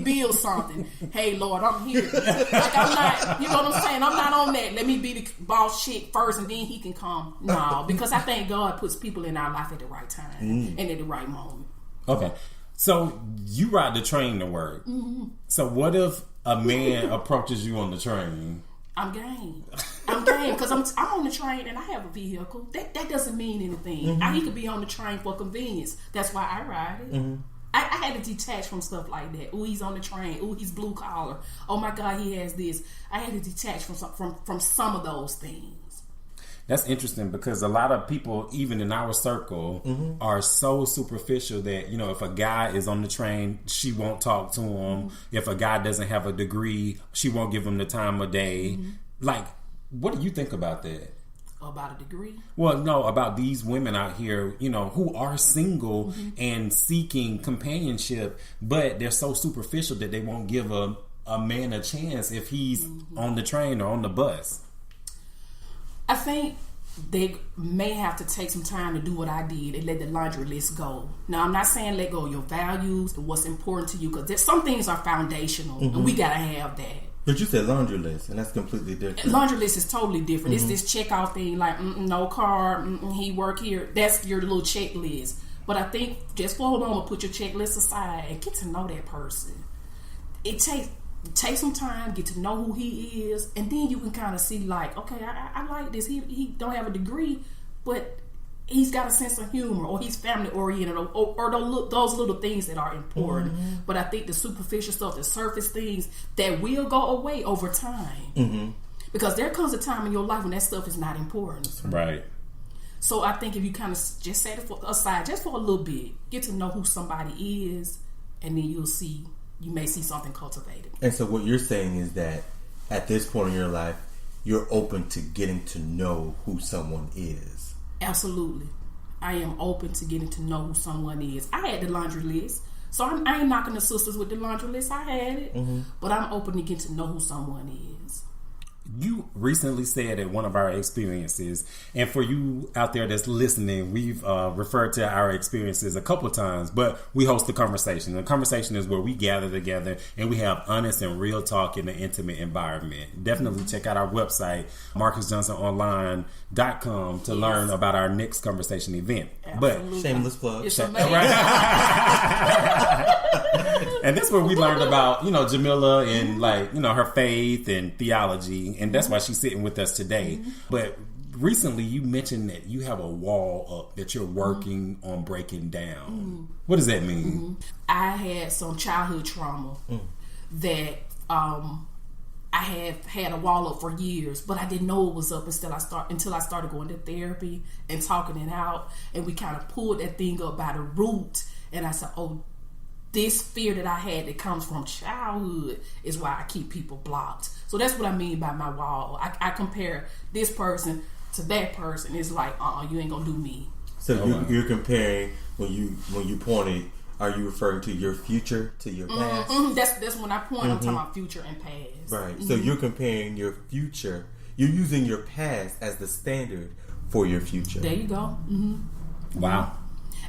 build something. Hey, Lord, I'm here. Like, I'm not, you know what I'm saying? I'm not on that. Let me be the boss chick first and then he can come. No, because I think God puts people in our life at the right time and at the right moment. Okay. So you ride the train to work. Mm-hmm. So what if a man approaches you on the train? I'm game. Because I'm on the train and I have a vehicle. That doesn't mean anything. He could be on the train for convenience. That's why I ride it. Mm-hmm. I had to detach from stuff like that. Ooh, he's on the train. Ooh, he's blue collar. Oh my God, he has this. I had to detach from some of those things. That's interesting because a lot of people, even in our circle, are so superficial that, you know, if a guy is on the train, she won't talk to him. If a guy doesn't have a degree, she won't give him the time of day. Like, what do you think about that? About a degree? Well, no, about these women out here, you know, who are single and seeking companionship, but they're so superficial that they won't give a man a chance if he's on the train or on the bus. I think they may have to take some time to do what I did and let the laundry list go. Now, I'm not saying let go of your values and what's important to you, because some things are foundational and we got to have that. But you said laundry list, and that's completely different. Laundry list is totally different. It's this checkout thing, like, no car, he work here. That's your little checklist. But I think just for a moment, put your checklist aside and get to know that person. It takes some time, get to know who he is, and then you can kind of see, like, okay, I like this. He don't have a degree, but he's got a sense of humor, or he's family oriented, or those little things that are important. But I think the superficial stuff, the surface things, that will go away over time. Because there comes a time in your life when that stuff is not important. Right. So I think if you kind of just set it aside just for a little bit, get to know who somebody is, and then you may see something cultivated. And so what you're saying is that at this point in your life, you're open to getting to know who someone is. Absolutely. I am open to getting to know who someone is. I had the laundry list, so I ain't knocking the sisters with the laundry list. I had it, but I'm open to get to know who someone is. You recently said at one of our experiences, and for you out there that's listening, we've referred to our experiences a couple of times, but we host a conversation. The conversation is where we gather together and we have honest and real talk in an intimate environment. Definitely check out our website, MarcusJohnsonOnline.com, to learn about our next conversation event. Absolutely. But shameless plug. It's amazing. And that's where we learned about, you know, Jameelah and, like, you know, her faith and theology. And that's why she's sitting with us today. But recently you mentioned that you have a wall up that you're working on breaking down. What does that mean? I had some childhood trauma that I have had a wall up for years, but I didn't know it was up until I started going to therapy and talking it out. And we kind of pulled that thing up by the root. And I said, oh, this fear that I had that comes from childhood is why I keep people blocked. So that's what I mean by my wall. I compare this person to that person. It's like, you ain't gonna do me. So you're comparing when you pointed. Are you referring to your future to your past? That's when I point. I'm talking about future and past. Right. So you're comparing your future. You're using your past as the standard for your future. There you go. Wow.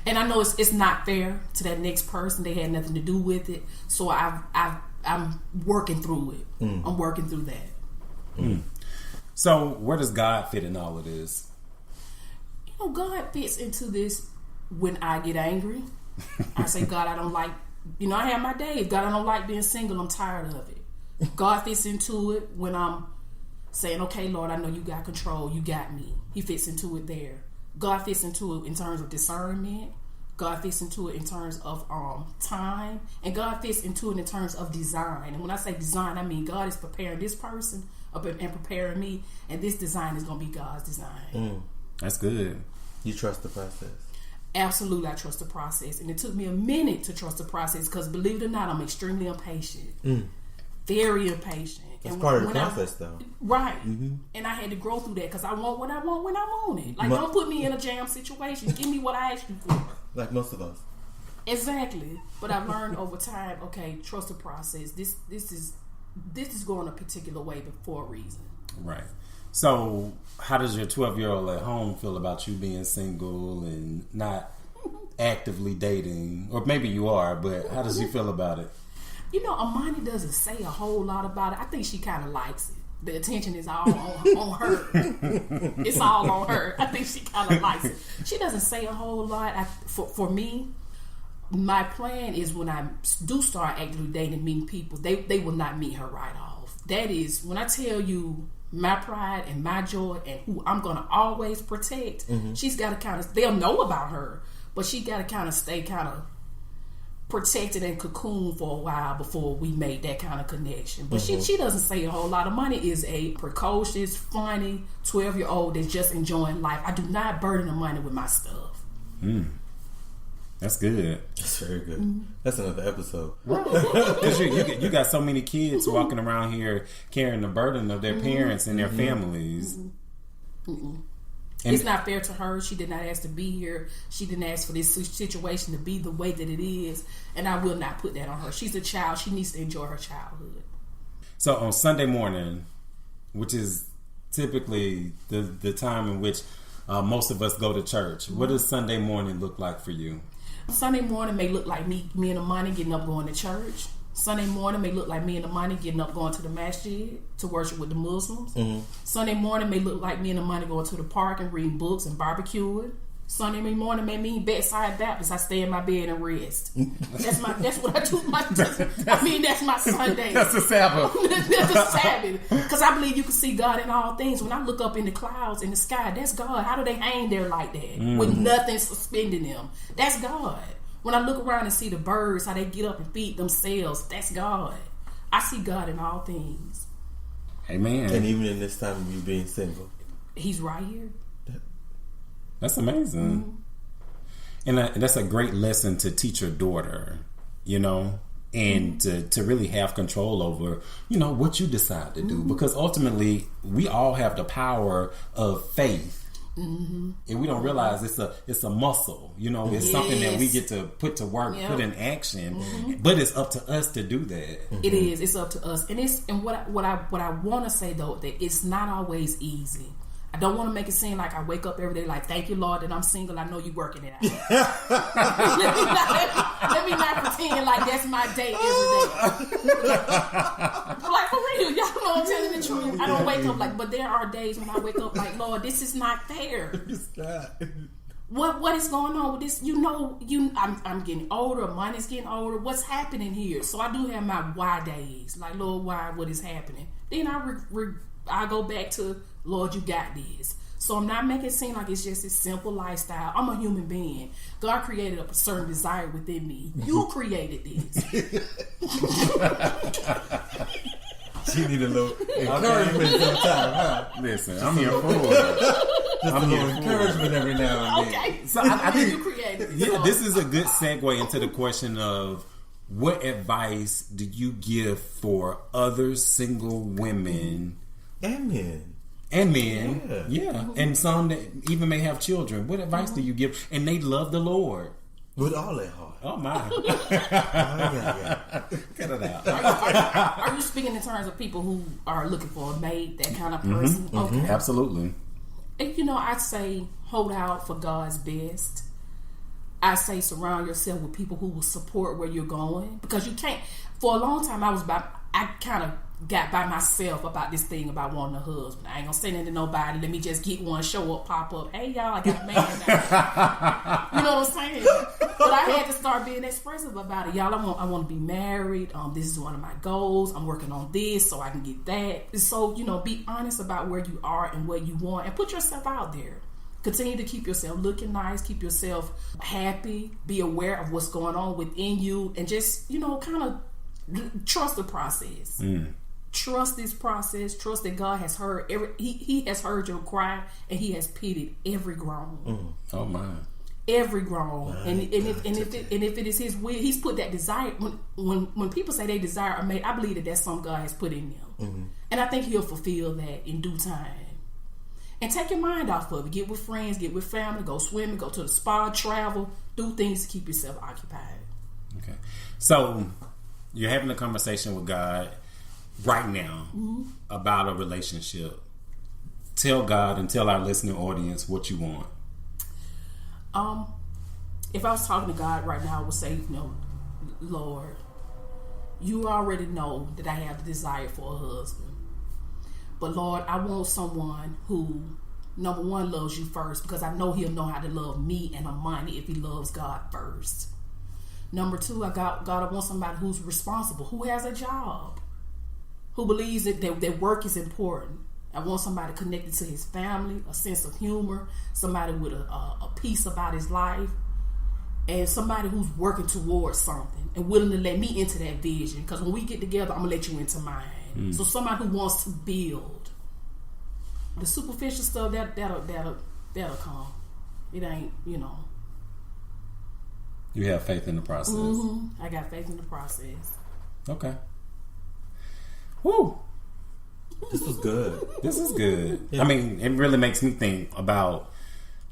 And I know it's not fair to that next person. They had nothing to do with it. So I'm working through it. I'm working through that. So where does God fit in all of this? You know, God fits into this when I get angry. I say, God, I don't like, I have my days. God, I don't like being single. I'm tired of it. God fits into it when I'm saying, okay, Lord, I know you got control. You got me. He fits into it there. God fits into it in terms of discernment. God fits into it in terms of time. And God fits into it in terms of design. And when I say design, I mean God is preparing this person and preparing me. And this design is going to be God's design. That's good. You trust the process? Absolutely, I trust the process. And it took me a minute to trust the process because, believe it or not, I'm extremely impatient. Very impatient. It's part of the process, though. Right. And I had to grow through that because I want what I want when I want it. Like, don't put me in a jam situation. Give me what I asked you for. Like most of us. Exactly. But I've learned over time, okay, trust the process. This is going a particular way, but for a reason. Right. So, how does your 12-year-old at home feel about you being single and not actively dating? Or maybe you are, but how does she feel about it? Amani doesn't say a whole lot about it. I think she kind of likes it. The attention is all on her. It's all on her. I think she kind of likes it. She doesn't say a whole lot. For me, my plan is when I do start actively dating, meeting people, they will not meet her right off. That is, when I tell you my pride and my joy and who I'm going to always protect, she's got to they'll know about her, but she got to stay protected and cocooned for a while before we made that kind of connection. But she doesn't say a whole lot. Amani is a precocious, funny 12-year-old that's just enjoying life. I do not burden Amani with my stuff. That's good. That's very good. That's another episode. Because you got so many kids walking around here carrying the burden of their parents and their families. And it's not fair to her. She did not ask to be here. She didn't ask for this situation to be the way that it is. And I will not put that on her. She's a child. She needs to enjoy her childhood. So on Sunday morning, which is typically the time in which most of us go to church, what does Sunday morning look like for you? Sunday morning may look like me and Amani getting up going to church. Sunday morning may look like me and Amani getting up going to the masjid to worship with the Muslims. Sunday morning may look like me and Amani going to the park and reading books and barbecuing. Sunday morning may mean bedside Baptist. I stay in my bed and rest. That's what I do. That's my Sunday. That's the Sabbath. That's the Sabbath. Because I believe you can see God in all things. When I look up in the clouds in the sky, that's God. How do they hang there like that with nothing suspending them? That's God. When I look around and see the birds, how they get up and feed themselves, that's God. I see God in all things. Amen. And even in this time of you being single, He's right here. That's amazing. And that's a great lesson to teach your daughter, and to really have control over, what you decide to do. Because ultimately, we all have the power of faith. And we don't realize it's a muscle, it's something that we get to put to work, put in action, but it's up to us to do that. It is. It's up to us. And what I want to say though, that it's not always easy. I don't want to make it seem like I wake up every day like, thank you, Lord, that I'm single. I know you're working it out. let me not pretend like that's my day every day. Like, for real, y'all know I'm telling the truth. I don't wake up like, but there are days when I wake up like, Lord, this is not fair. It's not. What is going on with this? I'm getting older. Money's getting older. What's happening here? So I do have my why days. Like, Lord, why? What is happening? Then I go back to, Lord, you got this. So I'm not making it seem like it's just a simple lifestyle. I'm a human being. God created a certain desire within me. You created this. She need a little encouragement sometime, huh? Listen, I'm here for it. Just a little encouragement every now and then. Okay. So I think you created it. Yeah, So. this is a good segue into the question of what advice do you give for other single women And men. and men, and some that even may have children. What advice do you give? And they love the Lord With all their heart. Oh my! Yeah. Cut it out. Are you speaking in terms of people who are looking for a mate, that kind of person? Okay, Absolutely. And I'd say hold out for God's best. I say surround yourself with people who will support where you're going, because you can't. For a long time, I kind of got by myself about this thing about wanting a husband. I ain't gonna say nothing to nobody. Let me just get one, show up, pop up. Hey y'all, I got a man now. You know what I'm saying? But I had to start being expressive about it. Y'all, I want to be married. This is one of my goals. I'm working on this so I can get that. So be honest about where you are and what you want, and put yourself out there. Continue to keep yourself looking nice, keep yourself happy, be aware of what's going on within you, and just kind of trust the process. Trust this process. Trust that God has heard He has heard your cry, and He has pitied every groan. Oh my! Every groan. And if it is His will, He's put that desire. When people say they desire a mate, I believe that that's something God has put in them, and I think He'll fulfill that in due time. And take your mind off of it. Get with friends, get with family, go swimming, go to the spa, travel, do things to keep yourself occupied. Okay, so you're having a conversation with God right now about a relationship. Tell God and tell our listening audience what you want. If I was talking to God right now, I would say, Lord, you already know that I have the desire for a husband. But Lord, I want someone who, number one, loves you first, because I know he'll know how to love me and Amani if he loves God first. Number two, God, I want somebody who's responsible, who has a job, who believes that work is important. I want somebody connected to his family, a sense of humor, somebody with a peace about his life, and somebody who's working towards something and willing to let me into that vision. Because when we get together, I'm going to let you into mine. So somebody who wants to build. The superficial stuff, that'll come. It ain't, You have faith in the process. Mm-hmm. I got faith in the process. Okay. Woo! This was good. This is good. Yeah. I mean, it really makes me think about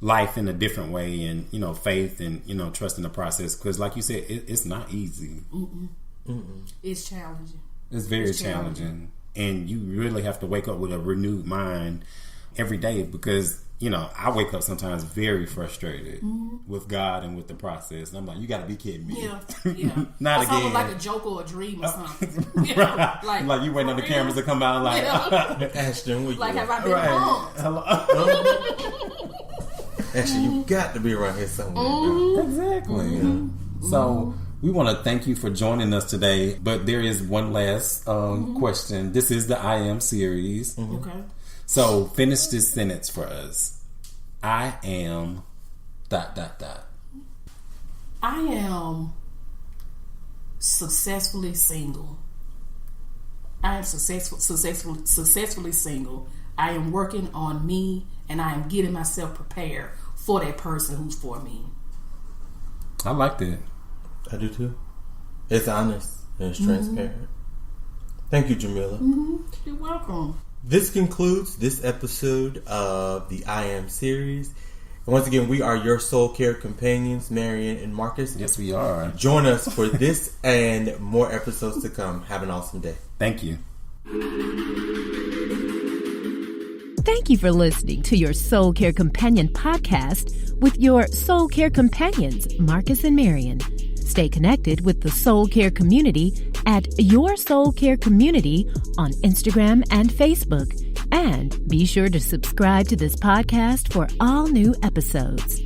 life in a different way, and faith, and trusting the process. Because, like you said, it's not easy. It's challenging. It's very challenging, and you really have to wake up with a renewed mind every day. Because I wake up sometimes very frustrated with God and with the process. And I'm like, you got to be kidding me. Yeah. Not it's again. Almost like a joke or a dream or something. Right. Like you waiting on the cameras to come out. Like, Ashton, like have I been bumped? Hello. Actually, you got to be around here somewhere. Exactly. So we want to thank you for joining us today. But there is one last question. This is the I Am series. Okay. So finish this sentence for us. I am ... I am successfully single. I am successfully single. I am working on me, and I am getting myself prepared for that person who's for me. I like that. I do too. It's honest and it's transparent. Thank you, Jameelah. You're welcome. This concludes this episode of the I Am series. And once again, we are your soul care companions, Marion and Marcus. Yes, we are. Join us for this and more episodes to come. Have an awesome day. Thank you. Thank you for listening to your Soul Care Companion podcast with your Soul Care Companions, Marcus and Marion. Stay connected with the Soul Care Community at YourSoulCareCommunity on Instagram and Facebook. And be sure to subscribe to this podcast for all new episodes.